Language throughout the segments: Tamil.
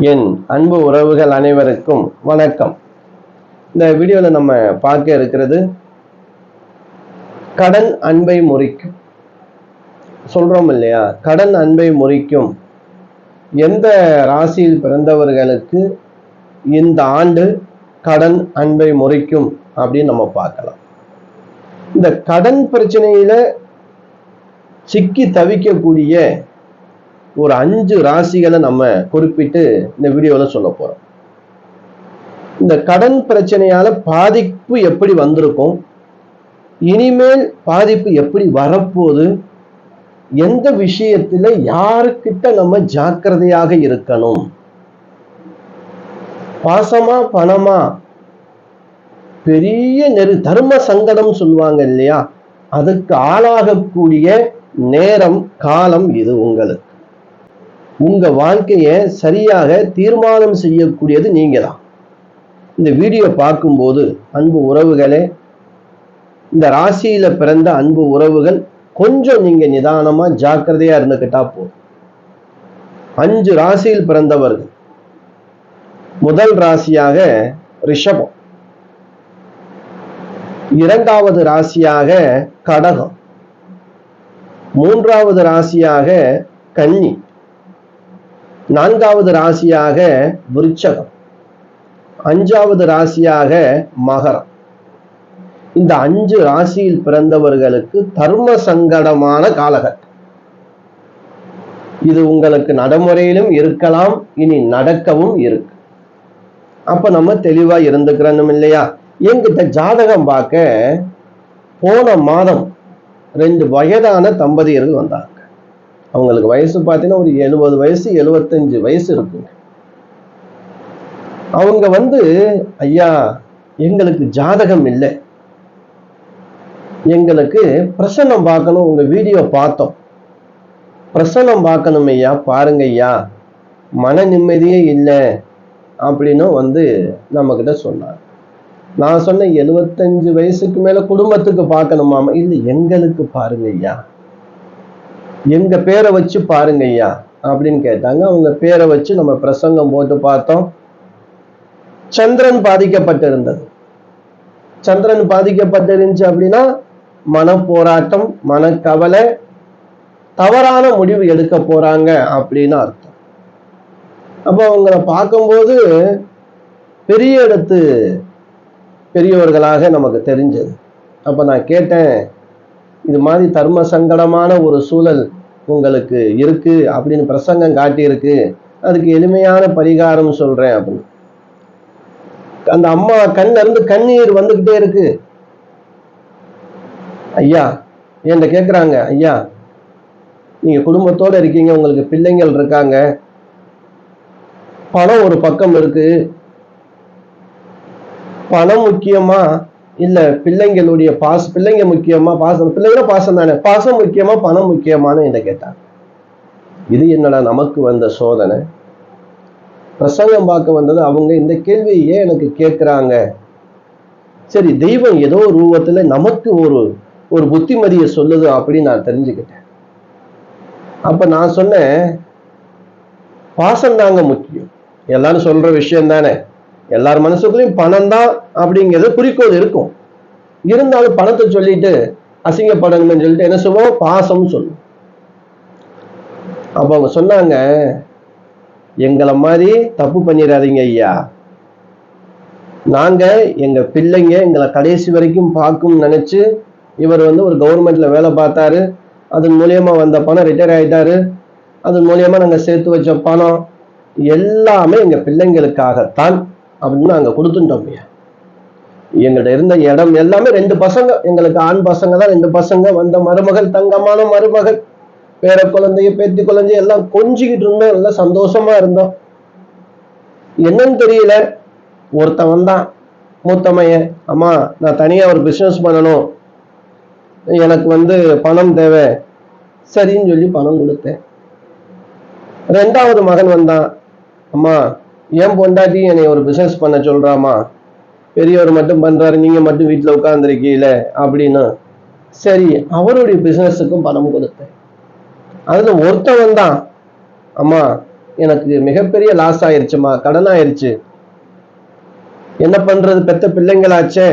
என் அன்பு உறவுகள் அனைவருக்கும் வணக்கம். இந்த வீடியோவில் நம்ம பார்க்க இருக்கிறது கடன் அன்பை முறிக்கும். சொல்றோம் இல்லையா, கடன் அன்பை முறிக்கும். எந்த ராசியில் பிறந்தவர்களுக்கு இந்த ஆண்டு கடன் அன்பை முறிக்கும் அப்படின்னு நம்ம பார்க்கலாம். இந்த கடன் பிரச்சனையில சிக்கி தவிக்கக்கூடிய ஒரு 5 ராசிகளை நம்ம குறிப்பிட்டு இந்த வீடியோல சொல்ல போறோம். இந்த கடன் பிரச்சனையால பாதிப்பு எப்படி வந்திருக்கும், இனிமேல் பாதிப்பு எப்படி வரப்போகுது, எந்த விஷயத்துல யாருக்கிட்ட நம்ம ஜாக்கிரதையாக இருக்கணும், பாசமா பணமா, பெரிய தர்ம சங்கடம் சொல்லுவாங்க இல்லையா, அதுக்கு ஆளாகக்கூடிய நேரம் காலம் இது. உங்களுக்கு உங்க வாழ்க்கைய சரியாக தீர்மானம் செய்யக்கூடியது நீங்க தான். இந்த வீடியோ பார்க்கும்போது அன்பு உறவுகளே, இந்த ராசியில பிறந்த அன்பு உறவுகள் கொஞ்சம் நீங்க நிதானமா ஜாக்கிரதையா இருந்துகிட்டா போதும். 5 ராசியில் பிறந்தவர்கள். முதல் ராசியாக ரிஷபம், இரண்டாவது ராசியாக கடகம், மூன்றாவது ராசியாக கன்னி, நான்காவது ராசியாக விருச்சகம், 5வது ராசியாக மகரம். இந்த 5 ராசியில் பிறந்தவர்களுக்கு தர்ம சங்கடமான காலகட்டம் இது. உங்களுக்கு நடைமுறையிலும் இருக்கலாம், இனி நடக்கவும் இருக்கு. அப்ப நம்ம தெளிவா இருந்துக்கிறோம் இல்லையா. என்கிட்ட ஜாதகம் பார்க்க போன மாதம் 2 வயதான தம்பதியர்கள் வந்தாங்க. அவங்களுக்கு வயசு பார்த்தீங்கன்னா ஒரு 70 வயசு 75 வயசு இருக்குங்க. அவங்க ஐயா எங்களுக்கு ஜாதகம் இல்லை, எங்களுக்கு பிரசன்னம் பார்க்கணும், உங்க வீடியோ பார்த்தோம், பிரசன்னம் பார்க்கணும் ஐயா, பாருங்க ஐயா, மன நிம்மதியே இல்லை அப்படின்னு நம்ம கிட்ட சொன்னாங்க. நான் சொன்னேன் 75 வயசுக்கு மேல குடும்பத்துக்கு பார்க்கணுமாமா. இல்லை, எங்களுக்கு பாருங்க ஐயா, எங்க பேரை வச்சு பாருங்க ஐயா அப்படின்னு கேட்டாங்க. அவங்க பேரை வச்சு நம்ம பிரசங்கம் போட்டு பார்த்தோம். சந்திரன் பாதிக்கப்பட்டிருந்தது. சந்திரன் பாதிக்கப்பட்டிருந்துச்சு அப்படின்னா மன போராட்டம், மனக்கவலை, தவறான முடிவு எடுக்க போறாங்க அப்படின்னு அர்த்தம். அப்ப அவங்கள பார்க்கும்போது பெரிய இடத்து பெரியவர்களாக நமக்கு தெரிஞ்சது. அப்ப நான் கேட்டேன், இது மாதிரி தர்ம சங்கடமான ஒரு சூழல் உங்களுக்கு இருக்கு அப்படின்னு பிரசங்கம் காட்டியிருக்கு, அதுக்கு எளிமையான பரிகாரம் சொல்றேன் அப்படின்னு. அந்த அம்மா கண்ல இருந்து கண்ணீர் வந்துகிட்டே இருக்கு. ஐயா என்கிட்ட கேக்குறாங்க, ஐயா நீங்க குடும்பத்தோட இருக்கீங்க, உங்களுக்கு பிள்ளைங்கள் இருக்காங்க, பணம் ஒரு பக்கம் இருக்கு, பணம் முக்கியமா இல்ல பிள்ளைங்களுடைய பிள்ளைங்க முக்கியமா, பாசம் பிள்ளைங்களும் பாசம் தானே, பாசம் முக்கியமா பணம் முக்கியமானு என்ன கேட்டாங்க. இது என்னடா நமக்கு வந்த சோதனை. பிரசங்கம் பார்க்க வந்தது அவங்க இந்த கேள்வியே எனக்கு கேட்கிறாங்க. சரி, தெய்வம் ஏதோ ரூபத்துல நமக்கு ஒரு புத்திமதியை சொல்லுது அப்படின்னு நான் தெரிஞ்சுக்கிட்டேன். அப்ப நான் சொன்னேன், பாசம் தாங்க முக்கியம், எல்லாரும் சொல்ற விஷயம் தானே, எல்லார் மனசுக்குள்ளயும் பணம் தான் அப்படிங்கிறது குறிக்கோள் இருக்கும். இருந்தாலும் பணத்தை சொல்லிட்டு அசிங்கப்படணும்னு சொல்லிட்டு என்ன சொல்லுவோம், பாசம் சொல்லுவோம். அப்ப அவங்க சொன்னாங்க, எங்களை மாதிரி தப்பு பண்ணிடாதீங்க ஐயா, நாங்க எங்க பிள்ளைங்க எங்களை கடைசி வரைக்கும் பார்க்கும் நினைச்சு, இவர் ஒரு கவர்மெண்ட்ல வேலை பார்த்தாரு, அதன் மூலியமா வந்த பணம் ரிட்டையர் ஆயிட்டாரு, அதன் மூலியமா நாங்க சேர்த்து வச்ச பணம் எல்லாமே எங்க பிள்ளைங்களுக்காகத்தான் அப்படின்னு நாங்க கொடுத்துட்டோம் ஐயா. எங்கள்கிட்ட இருந்த இடம் எல்லாமே 2 பசங்க, எங்களுக்கு ஆண் பசங்க தான் 2 பசங்க, வந்த மருமகள் தங்கமான மருமகள், பேர குழந்தைய பேத்தி குழந்தைய எல்லாம் கொஞ்சிக்கிட்டு இருந்தோம், எல்லாம் சந்தோஷமா இருந்தோம். என்னன்னு தெரியல, ஒருத்தன் வந்தான் மூத்தமையன், அம்மா நான் தனியா ஒரு பிசினஸ் பண்ணணும், எனக்கு பணம் தேவை, சரின்னு சொல்லி பணம் கொடுத்தேன். 2வது மகன் வந்தான், அம்மா ஏன் பொண்டாட்டி என்னை ஒரு பிசினஸ் பண்ண சொல்றாமா, பெரியவர் மட்டும் பண்றாரு, நீங்க மட்டும் வீட்டுல உட்கார்ந்துருக்கீல அப்படின்னு. சரி, அவருடைய பிசினஸுக்கும் பணம் கொடுத்தேன். அதுல ஒருத்தன் வந்தான், அம்மா எனக்கு மிகப்பெரிய லாஸ் ஆயிருச்சுமா, கடன் ஆயிருச்சு, என்ன பண்றது, பெத்த பிள்ளைங்களாச்சே,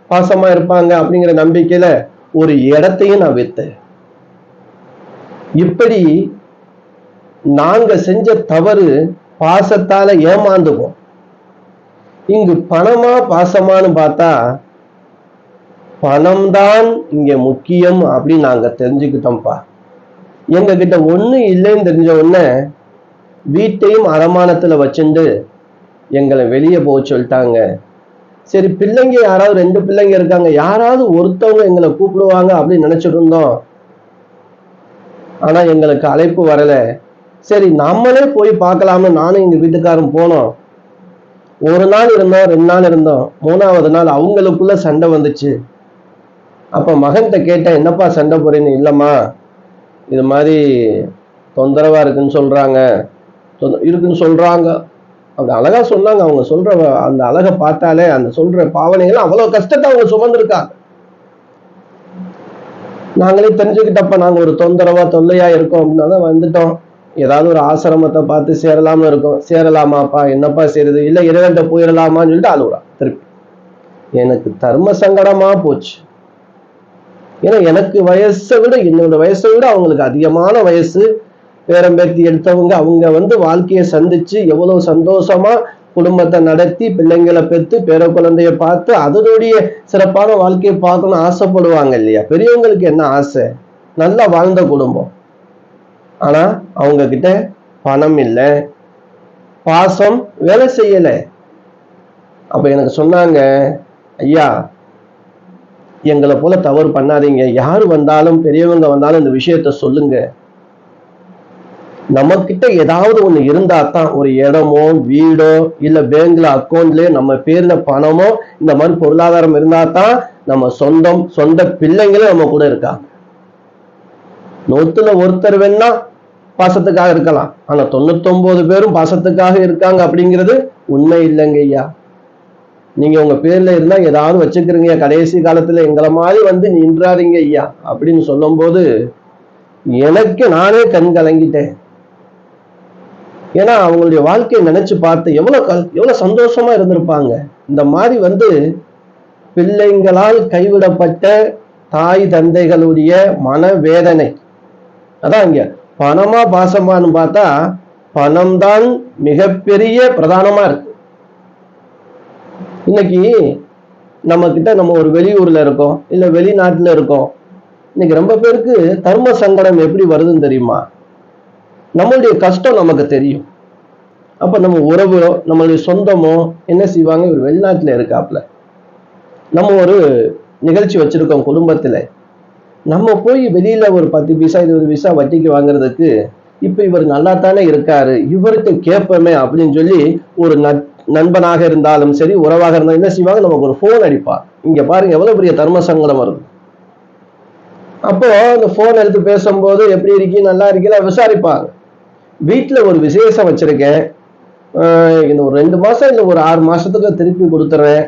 பாசமா இருப்பாங்க அப்படிங்கிற நம்பிக்கையில ஒரு இடத்தையும் நான் வித்தேன். இப்படி நாங்க செஞ்ச தவறு பாசத்தால ஏமாந்துவோம். இங்கு பணமா பாசமானு பார்த்தா பணம்தான் இங்க முக்கியம் அப்படின்னு நாங்க தெரிஞ்சுக்கிட்டோம்ப்பா. எங்க கிட்ட ஒண்ணு இல்லைன்னு தெரிஞ்ச உடனே வீட்டையும் அடமானத்துல வச்சுட்டு எங்களை வெளியே போக சொல்லிட்டாங்க. சரி, பிள்ளைங்க யாராவது 2 பிள்ளைங்க இருக்காங்க, யாராவது ஒருத்தவங்க எங்களை கூப்பிடுவாங்க அப்படின்னு நினைச்சிட்டு இருந்தோம். ஆனா எங்களுக்கு அழைப்பு வரல. சரி, நம்மளே போய் பார்க்கலாம்னு நானும் எங்க வீட்டுக்காரரும் போனோம். ஒரு நாள் இருந்தோம், 2 நாள் இருந்தோம். 3வது நாள் அவங்களுக்குள்ள சண்டை வந்துச்சு. அப்ப மகன்கிட்ட கேட்டேன், என்னப்பா சண்டை போறீன்னு? இல்லம்மா, இது மாதிரி தொந்தரவா இருக்குன்னு சொல்றாங்க, இருக்குன்னு சொல்றாங்க. அவங்க அழகா சொன்னாங்க. அவங்க சொல்ற அந்த அழகை பார்த்தாலே, அந்த சொல்ற பாவனைகள் அவ்வளவு கஷ்டத்தை அவங்க சுமந்திருக்காங்க. நாங்களே தெரிஞ்சுக்கிட்டப்ப நாங்க ஒரு தொந்தரவா தொல்லையா இருக்கோம் அப்படின்னா வந்துட்டோம். ஏதாவது ஒரு ஆசிரமத்தை பார்த்து சேரலாம்னு இருக்கோம். சேரலாமாப்பா, என்னப்பா செய்யறது, இல்ல இறைவன்கிட்ட போயிடலாமான்னு சொல்லிட்டு அழுகுறான். திருப்பி எனக்கு தர்ம சங்கடமா போச்சு. ஏன்னா எனக்கு வயசை விட, என்னோட வயசை விட அவங்களுக்கு அதிகமான வயசு. பேரம்பேத்தி எடுத்தவங்க. அவங்க வாழ்க்கையை சந்திச்சு எவ்வளவு சந்தோஷமா குடும்பத்தை நடத்தி பிள்ளைங்களை பெற்று பேர குழந்தைய பார்த்து அதனுடைய சிறப்பான வாழ்க்கையை பார்க்கணும்னு ஆசைப்படுவாங்க இல்லையா? பெரியவங்களுக்கு என்ன ஆசை? நல்லா வாழ்ந்த குடும்பம். ஆனா அவங்க கிட்ட பணம் இல்லை, பாசம் வேலை செய்யல. அப்ப எனக்கு சொன்னாங்க, ஐயா, எங்களை போல தவறு பண்ணாதீங்க, யாரு வந்தாலும் பெரியவங்க வந்தாலும் இந்த விஷயத்த சொல்லுங்க. நம்ம கிட்ட ஏதாவது ஒண்ணு இருந்தா தான், ஒரு இடமோ வீடோ இல்ல பேங்க்ல அக்கௌண்ட்லயோ நம்ம பேர்ல பணமோ இந்த மாதிரி பொருளாதாரம் இருந்தா தான் நம்ம சொந்த பிள்ளைங்களும் நம்ம கூட இருக்காங்க. 100ல ஒருத்தர் வேணா பாசத்துக்காக இருக்கலாம், ஆனா 99 பேரும் பாசத்துக்காக இருக்காங்க அப்படிங்கிறது உண்மை இல்லைங்க ஐயா. நீங்க உங்க பேர்ல இருந்தா ஏதாவது வச்சுக்கிறீங்க, கடைசி காலத்துல எங்களை மாதிரி நின்றாதீங்க ஐயா அப்படின்னு சொல்லும் போது எனக்கு நானே கண் கலங்கிட்டேன். ஏன்னா அவங்களுடைய வாழ்க்கையை நினைச்சு பார்த்து எவ்வளவு சந்தோஷமா இருந்திருப்பாங்க. இந்த மாதிரி பிள்ளைங்களால் கைவிடப்பட்ட தாய் தந்தைகளுடைய மனவேதனை. அதான் இங்க பணமா பாசமானு பார்த்தா பணம் தான் மிகப்பெரிய பிரதானமா இருக்கு. இன்னைக்கு நம்ம ஒரு வெளியூர்ல இருக்கோம், இல்ல வெளிநாட்டுல இருக்கோம். இன்னைக்கு ரொம்ப பேருக்கு தர்ம சங்கடம் எப்படி வருதுன்னு தெரியுமா? நம்மளுடைய கஷ்டம் நமக்கு தெரியும். அப்ப நம்ம உறவோ நம்மளுடைய சொந்தமோ என்ன செய்வாங்க, ஒரு வெளிநாட்டுல இருக்காப்புல, நம்ம ஒரு நிகழ்ச்சி வச்சிருக்கோம் குடும்பத்துல, நம்ம போய் வெளியில ஒரு 10 பைசா 20 பைசா வட்டிக்கு வாங்குறதுக்கு இப்ப இவர் நல்லா தானே இருக்காரு, இவருக்கு கேட்போமே அப்படின்னு சொல்லி ஒரு நண்பனாக இருந்தாலும் சரி, உறவாக இருந்தாலும் என்ன செய்வாங்க, நமக்கு ஒரு போன் அடிப்பார். இங்க பாருங்க எவ்வளவு பெரிய தர்ம சங்கடம் வருது. அப்போ அந்த போன் எடுத்து பேசும்போது எப்படி இருக்கீங்க, நல்லா இருக்கீங்களா விசாரிப்பாங்க. வீட்டுல ஒரு விசேஷம் வச்சிருக்கேன், இந்த ஒரு 2 மாசம் இல்ல ஒரு 6 மாசத்துக்கு திருப்பி கொடுத்துறேன்,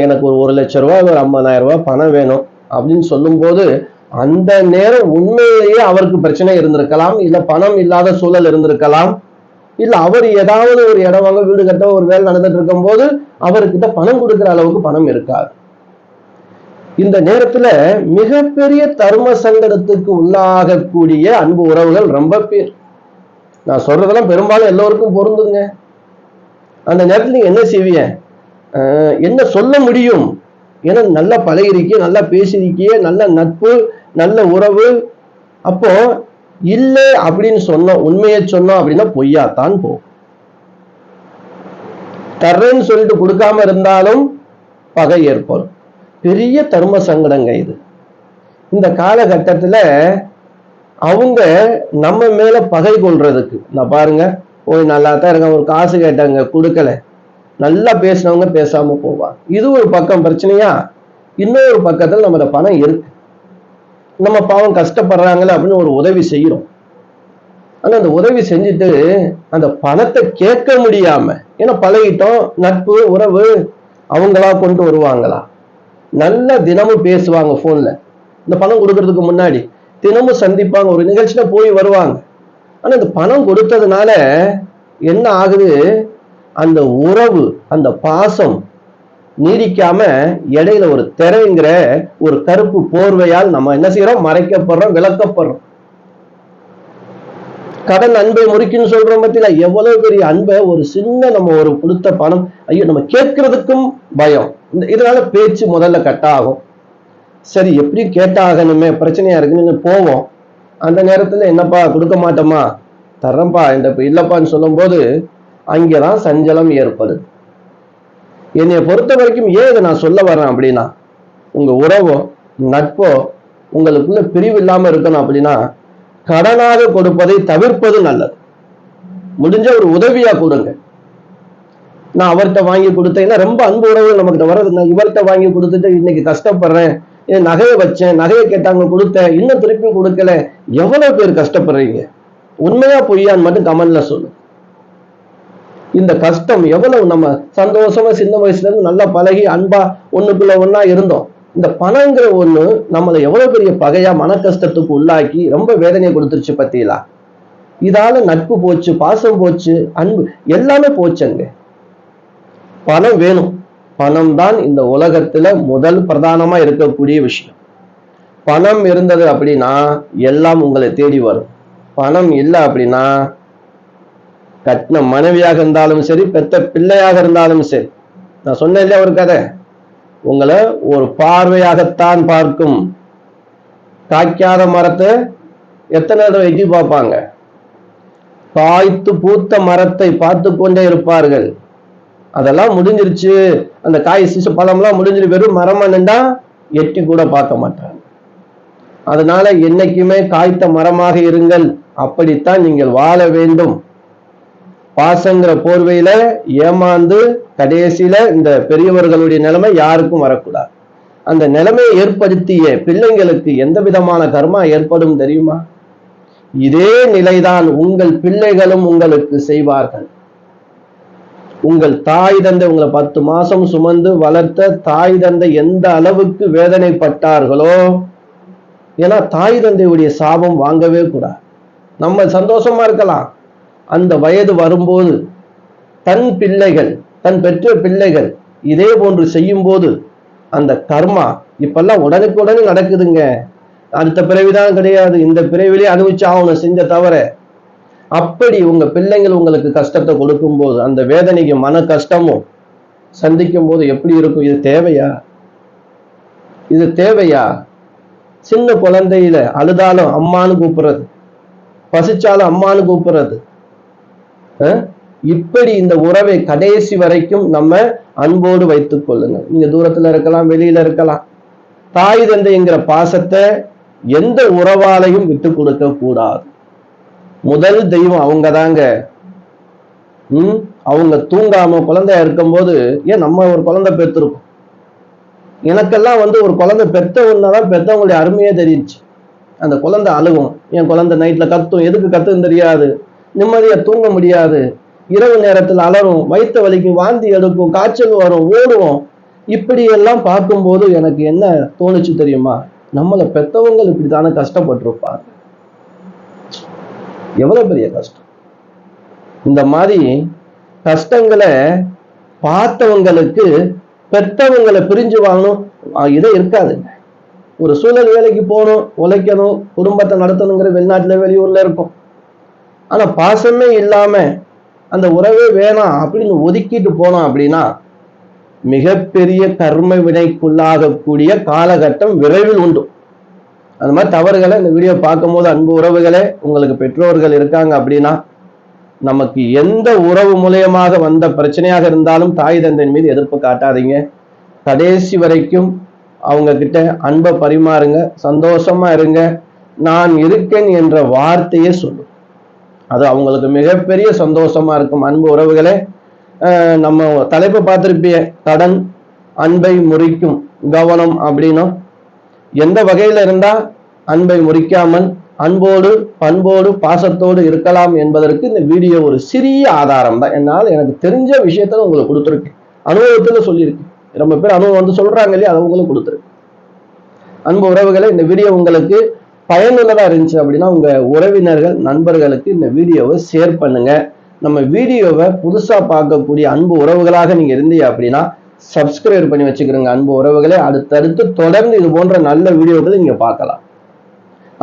எனக்கு ஒரு 1 லட்சம் ரூபாய் ஒரு 50,000 ரூபாய் பணம் வேணும் அப்படின்னு சொல்லும் போது அந்த நேரம் உண்மையிலேயே அவருக்கு பிரச்சனை இருந்திருக்கலாம், இல்ல பணம் இல்லாத சூழல் இருந்திருக்கலாம், இல்ல அவர் ஏதாவது ஒரு இடம் வாங்க வீடு கட்ட ஒரு வேலை நடந்துட்டு இருக்கும் போது அவர்கிட்ட பணம் கொடுக்கிற அளவுக்கு பணம் இருக்காது. இந்த நேரத்துல மிகப்பெரிய தர்ம சங்கடத்துக்கு உள்ளாகக்கூடிய அன்பு உறவுகள் ரொம்ப பேர். நான் சொல்றதெல்லாம் பெரும்பாலும் எல்லோருக்கும் பொருந்துங்க. அந்த நேரத்துல நீங்க என்ன செய்வீங்க, என்ன சொல்ல முடியும்? ஏன்னா நல்லா பழகிருக்கிய, நல்லா பேசிருக்கிய, நல்ல நட்பு, நல்ல உறவு. அப்போ இல்லை அப்படின்னு சொன்னோம், உண்மையை சொன்னோம் அப்படின்னா பொய்யாத்தான் போகும். தர்றேன்னு சொல்லிட்டு கொடுக்காம இருந்தாலும் பகை ஏற்படும். பெரிய தர்ம சங்கடங்க இது. இந்த காலகட்டத்துல அவங்க நம்ம மேல பகை கொள்றதுக்கு, நான் பாருங்க போய் நல்லா தான் இருக்க, ஒரு காசு கேட்டாங்க கொடுக்கல, நல்லா பேசினவங்க பேசாம போவாங்க. இது ஒரு பக்கம் பிரச்சனையா, இன்னொரு பக்கத்துல நம்மளோட பணம் இருக்கு, நம்ம பாவம் கஷ்டப்படுறாங்களே அப்படின்னு ஒரு உதவி செய்யறோம். ஆனா அந்த உதவி செஞ்சுட்டு அந்த பணத்தை கேட்க முடியாம, ஏன்னா பழகிட்டோம், நட்பு உறவு, அவங்களா கொண்டு வருவாங்களா? நல்ல தினமும் பேசுவாங்க போன்ல, இந்த பணம் கொடுக்கறதுக்கு முன்னாடி தினமும் சந்திப்பாங்க, ஒரு நிகழ்ச்சியில போய் வருவாங்க. ஆனா இந்த பணம் கொடுத்ததுனால என்ன ஆகுது, அந்த உறவு, அந்த பாசம் நீடிக்காம இடையில ஒரு திரைங்கிற ஒரு கருப்பு போர்வையால் நம்ம என்ன செய்யறோம், மறைக்கப்படுறோம், விளக்கப்படுறோம். கடன் அன்பை முறிக்குன்னு சொல்றோம் பத்தியில, எவ்வளவு பெரிய அன்பை ஒரு சின்ன நம்ம ஒரு கொடுத்த பணம், ஐயோ நம்ம கேட்கறதுக்கும் பயம். இதனால பேச்சு முதல்ல கட் ஆகும். சரி எப்படியும் கேட்டாகணுமே, பிரச்சனையா இருக்குன்னு போவோம். அந்த நேரத்துல என்னப்பா கொடுக்க மாட்டோமா, தர்றேன்ப்பா இந்த இல்லப்பான்னு சொல்லும் போது அங்கேதான் சஞ்சலம் ஏற்படுது. என்னைய பொறுத்த வரைக்கும் ஏன் இதை நான் சொல்ல வர்றேன் அப்படின்னா, உங்க உறவோ நட்போ உங்களுக்குள்ள பிரிவு இல்லாம இருக்கணும் அப்படின்னா கடனாக கொடுப்பதை தவிர்ப்பது நல்லது. முடிஞ்ச ஒரு உதவியா கொடுங்க. நான் அவர்கிட்ட வாங்கி கொடுத்தேன், ரொம்ப அன்பு உறவு நமக்கு வர்றது, நான் இவர்கிட்ட வாங்கி கொடுத்துட்டு இன்னைக்கு கஷ்டப்படுறேன், என் நகையை வச்சேன், நகையை கேட்டாங்க கொடுத்தேன், இன்னும் திருப்பி கொடுக்கல. எவ்வளவு பேர் கஷ்டப்படுறீங்க? உண்மையா பொய்யான்னு மட்டும் கமெண்ட்ல சொல்லு. இந்த கஷ்டம் எவ்வளவு, நம்ம சந்தோஷமா சின்ன வயசுல இருந்து நல்லா பழகி அன்பா ஒண்ணுக்குள்ள ஒன்னா இருந்தோம். இந்த பணங்கிற ஒண்ணு நம்மளை எவ்வளவு பெரிய பகையா மன கஷ்டத்துக்கு உள்ளாக்கி ரொம்ப வேதனையை கொடுத்துருச்சு பத்தியலா. இதால நட்பு போச்சு, பாசம் போச்சு, அன்பு எல்லாமே போச்சுங்க. பணம் வேணும். பணம் தான் இந்த உலகத்துல முதல் பிரதானமா இருக்கக்கூடிய விஷயம். பணம் இருந்தது அப்படின்னா எல்லாம் உங்களை தேடி வரும். பணம் இல்லை அப்படின்னா கட்டின மனைவியாக இருந்தாலும் சரி, பெத்த பிள்ளையாக இருந்தாலும் சரி, நான் சொன்னேன் இல்லையா ஒரு கதை, உங்களை ஒரு பார்வையாகத்தான் பார்க்கும். காய்க்காத மரத்தை எத்தனை தடவை எட்டி பார்ப்பாங்க? காய்த்து பூத்த மரத்தை பார்த்து கொண்டே இருப்பார்கள். அதெல்லாம் முடிஞ்சிருச்சு, அந்த காய் சிசு பழம்லாம் முடிஞ்சிரு, வெறும் மரமா நின்றா எட்டி கூட பார்க்க மாட்டாங்க. அதனால என்னைக்குமே காய்த்த மரமாக இருங்கள். அப்படித்தான் நீங்கள் வாழ வேண்டும். பாசங்கிற போர்வையில ஏமாந்து கடைசியில இந்த பெரியவர்களுடைய நிலைமை யாருக்கும் வரக்கூடாது. அந்த நிலைமையை ஏற்படுத்திய பிள்ளைங்களுக்கு எந்த விதமான கர்மா ஏற்படும் தெரியுமா? இதே நிலைதான் உங்கள் பிள்ளைகளும் உங்களுக்கு செய்வார்கள். உங்கள் தாய் தந்தை உங்களை 10 மாசம் சுமந்து வளர்த்த தாய் தந்தை எந்த அளவுக்கு வேதனைப்பட்டார்களோ, ஏன்னா தாய் தந்தையுடைய சாபம் வாங்கவே கூடாது. நம்ம சந்தோஷமா இருக்கலாம். அந்த வயது வரும்போது தன் பிள்ளைகள், தன் பெற்ற பிள்ளைகள் இதே போன்று செய்யும் போது அந்த கர்மா இப்பெல்லாம் உடனுக்குடனே நடக்குதுங்க. அடுத்த பிறவிதான் கிடையாது, இந்த பிறவிலே அனுபவிச்சு ஆகணும் செஞ்ச தவிர. அப்படி உங்க பிள்ளைங்கள் உங்களுக்கு கஷ்டத்தை கொடுக்கும் போது, அந்த வேதனைக்கு மன கஷ்டமும் சந்திக்கும் போது எப்படி இருக்கும்? இது தேவையா? இது தேவையா? சின்ன குழந்தையில அழுதாலும் அம்மானு கூப்பிடுறது, பசிச்சாலும் அம்மானு கூப்பிடுறது. இப்படி இந்த உறவை கடைசி வரைக்கும் நம்ம அன்போடு வைத்துக் கொள்ளுங்க. நீங்க தூரத்துல இருக்கலாம், வெளியில இருக்கலாம். தாய் தந்தைங்கிற பாசத்தை எந்த உறவாலையும் விட்டு கொடுக்க கூடாது. முதல் தெய்வம் அவங்க தாங்க. அவங்க தூங்காம குழந்தையா இருக்கும்போது, ஏன் நம்ம ஒரு குழந்தை பெற்றிருக்கோம். எனக்கெல்லாம் ஒரு குழந்தை பெத்த ஒன்னாதான் பெத்தவங்களுடைய அருமையே தெரிஞ்சுச்சு. அந்த குழந்தை அழுகும், என் குழந்தை நைட்ல கத்தும், எதுக்கு கத்துன்னு தெரியாது, நிம்மதியா தூங்க முடியாது, இரவு நேரத்தில் அலறும், வயிற்று வலிக்கும், வாந்தி எடுக்கும், காய்ச்சல் வரும், ஓடுவோம். இப்படி எல்லாம் பார்க்கும்போது எனக்கு என்ன தோணுச்சு தெரியுமா? நம்மளை பெத்தவங்க இப்படித்தானே கஷ்டப்பட்டிருப்பாங்க. எவ்வளவு பெரிய கஷ்டம். இந்த மாதிரி கஷ்டங்களை பார்த்தவங்களுக்கு பெத்தவங்களை பிரிஞ்சு வாங்கணும் இதை இருக்காதுங்க. ஒரு சூழல் வேலைக்கு போகணும், உழைக்கணும், குடும்பத்தை நடத்தணுங்கிற வெளிநாட்டுல வெளியூர்ல இருக்கும். ஆனா பாசமே இல்லாம அந்த உறவே வேணாம் அப்படின்னு ஒதுக்கிட்டு போனோம் அப்படின்னா மிகப்பெரிய கர்ம வினைக்குள்ளாகக்கூடிய காலகட்டம் விரைவில் உண்டு. அந்த மாதிரி தவறுகளை இந்த வீடியோ பார்க்கும்போது, அன்பு உறவுகளே, உங்களுக்கு பெற்றோர்கள் இருக்காங்க அப்படின்னா, நமக்கு எந்த உறவு மூலியமாக வந்த பிரச்சனையாக இருந்தாலும் தாய் தந்தையின் மீது எதிர்ப்பு காட்டாதீங்க. கடைசி வரைக்கும் அவங்க கிட்ட அன்பை பரிமாறுங்க, சந்தோஷமா இருங்க. நான் இருக்கேன் என்ற வார்த்தையே சொல்லும். அது அவங்களுக்கு மிகப்பெரிய சந்தோஷமா இருக்கும். அன்பு உறவுகளே, நம்ம தலைப்பை பார்த்திருப்பிய, கடன் அன்பை முறிக்கும், கவனம் அப்படின்னும். எந்த வகையில இருந்தா அன்பை முறிக்காமல் அன்போடு பண்போடு பாசத்தோடு இருக்கலாம் என்பதற்கு இந்த வீடியோ ஒரு சிறிய ஆதாரம் தான். என்னால் எனக்கு தெரிஞ்ச விஷயத்த உங்களுக்கு கொடுத்துருக்கேன், அனுபவத்துல சொல்லியிருக்கேன். ரொம்ப பேர் அனுபவம் சொல்றாங்க இல்லையா, அதை உங்களுக்கு கொடுத்துருக்கு. அன்பு உறவுகளை, இந்த வீடியோ உங்களுக்கு பயனுள்ளதா இருந்துச்சு அப்படின்னா உங்க உறவினர்கள் நண்பர்களுக்கு இந்த வீடியோவை ஷேர் பண்ணுங்க. நம்ம வீடியோவை புதுசா பார்க்கக்கூடிய அன்பு உறவுகளாக நீங்க இருந்தீங்க அப்படின்னா சப்ஸ்கிரைப் பண்ணி வச்சுக்கிறோங்க அன்பு உறவுகளே. அடுத்தடுத்து தொடர்ந்து இது போன்ற நல்ல வீடியோக்களை நீங்க பார்க்கலாம்.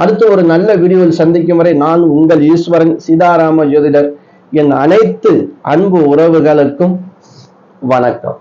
அடுத்து ஒரு நல்ல வீடியோவில் சந்திக்கும் வரை நான் உங்கள் ஈஸ்வரன் சீதாராம ஜோதிடர். என் அனைத்து அன்பு உறவுகளுக்கும் வணக்கம்.